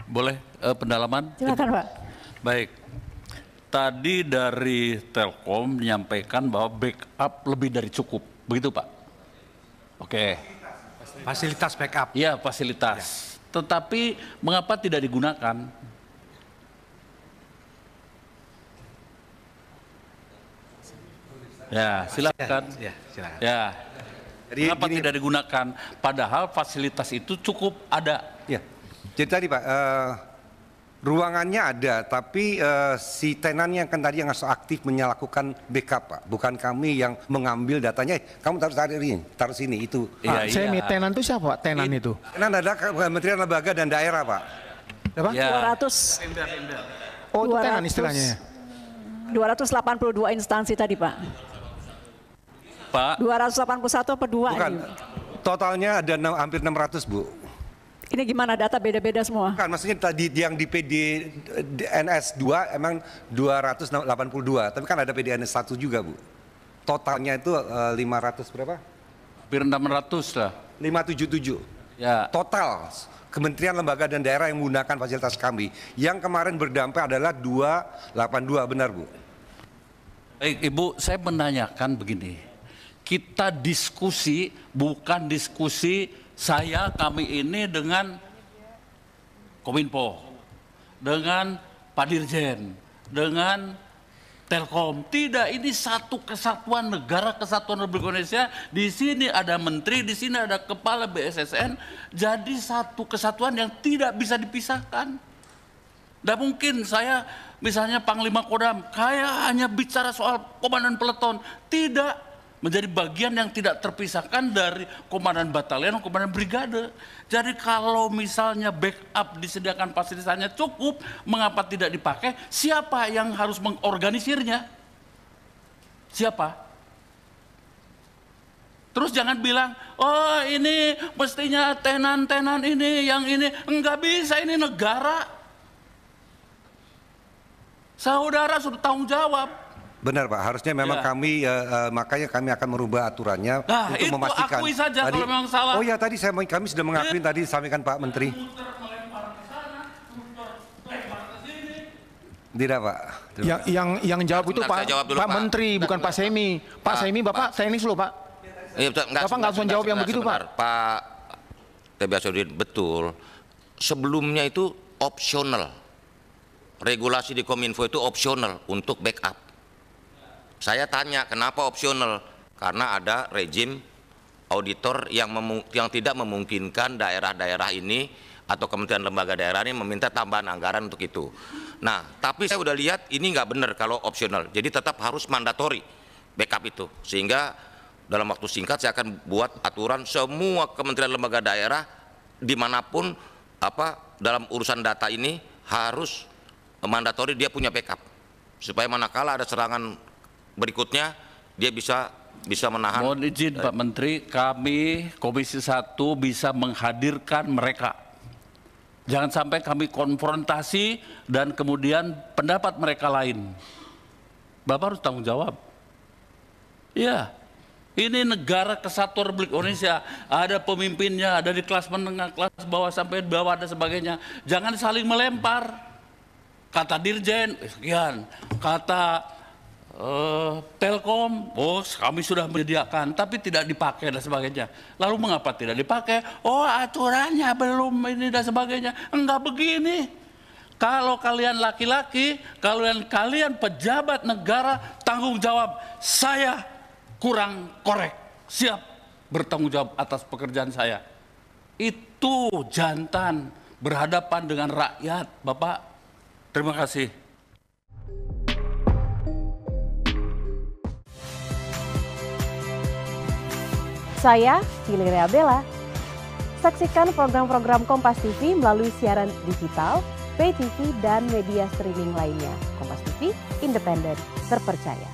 Boleh pendalaman? Silakan Pak. Baik. Tadi dari Telkom menyampaikan bahwa backup lebih dari cukup. Begitu Pak? Oke. Fasilitas backup. Iya, fasilitas. Ya. Tetapi mengapa tidak digunakan? Ya, silakan. Ya, silakan. Ya. Jadi mengapa tidak digunakan? Padahal fasilitas itu cukup ada. Ya. Jadi tadi Pak, ruangannya ada, tapi si tenannya kan tadi yang harus aktif melakukan backup Pak. Bukan kami yang mengambil datanya, kamu taruh sini, itu. Iya, saya tenan itu siapa Pak? Tenan itu? Tenan ada Kementerian Lembaga dan Daerah Pak. Apa? Ya. 200. Oh, itu tenan istilahnya. 282 instansi tadi Pak. Pak. 281 apa 2? Bukan, totalnya ada hampir 600 Bu. Ini gimana data beda-beda semua? Bukan, maksudnya tadi yang di PDNS 2 emang 282, tapi kan ada PDNS 1 juga Bu. Totalnya itu 500 berapa? Hampir 600 lah. 577. Ya. Total Kementerian Lembaga dan Daerah yang menggunakan fasilitas kami. Yang kemarin berdampak adalah 282, benar Bu? Baik Ibu, saya menanyakan begini. Kita diskusi, bukan diskusi kami ini dengan Kominfo, dengan Pak Dirjen, dengan Telkom. Tidak, ini satu kesatuan negara, kesatuan Republik Indonesia. Di sini ada menteri, di sini ada kepala BSSN. Jadi satu kesatuan yang tidak bisa dipisahkan. Tidak mungkin saya misalnya Panglima Kodam, kayak hanya bicara soal komandan peleton. Tidak. Menjadi bagian yang tidak terpisahkan dari komandan batalion, komandan brigade. Jadi kalau misalnya backup disediakan fasilitasnya cukup, mengapa tidak dipakai? Siapa yang harus mengorganisirnya? Siapa? Terus jangan bilang, oh ini mestinya tenan-tenan ini, yang ini. Enggak bisa, ini negara. Saudara sudah tanggung jawab. Benar Pak, harusnya memang kami, makanya kami akan merubah aturannya untuk memastikan. Akui saja tadi, kalau memang salah. Oh ya tadi kami sudah mengakui tadi disampaikan Pak Menteri. Tidak Pak. Yang jawab itu Pak Menteri, bukan Pak Semi. Pak Semi, Bapak teknis loh Pak. Bapak nggak usah jawab yang begitu Pak. Pak Tebiasudin, betul. Sebelumnya itu opsional. Regulasi di Kominfo itu opsional untuk backup. Saya tanya kenapa opsional? Karena ada rejim auditor yang tidak memungkinkan daerah-daerah ini atau kementerian lembaga daerah ini meminta tambahan anggaran untuk itu. Nah, tapi saya udah lihat ini nggak benar kalau opsional. Jadi tetap harus mandatori backup itu. Sehingga dalam waktu singkat saya akan buat aturan semua kementerian lembaga daerah dimanapun dalam urusan data ini harus mandatori dia punya backup. Supaya manakala ada serangan berikutnya dia bisa menahan. Mohon izin Pak Menteri, kami Komisi 1 bisa menghadirkan mereka. Jangan sampai kami konfrontasi dan kemudian pendapat mereka lain. Bapak harus tanggung jawab. Iya, ini negara kesatuan Republik Indonesia. Ada pemimpinnya, ada di kelas menengah, kelas bawah sampai bawah dan sebagainya. Jangan saling melempar. Kata Dirjen, sekian. Kata Telkom, oh kami sudah menyediakan, tapi tidak dipakai dan sebagainya. Lalu mengapa tidak dipakai? Oh aturannya belum ini dan sebagainya. Enggak begini. Kalau kalian laki-laki, kalian pejabat negara, tanggung jawab. Saya kurang korek, siap bertanggung jawab atas pekerjaan saya. Itu jantan berhadapan dengan rakyat, Bapak. Terima kasih. Saya Ciliria Bella. Saksikan program-program Kompas TV melalui siaran digital, pay TV, dan media streaming lainnya. Kompas TV, independen, terpercaya.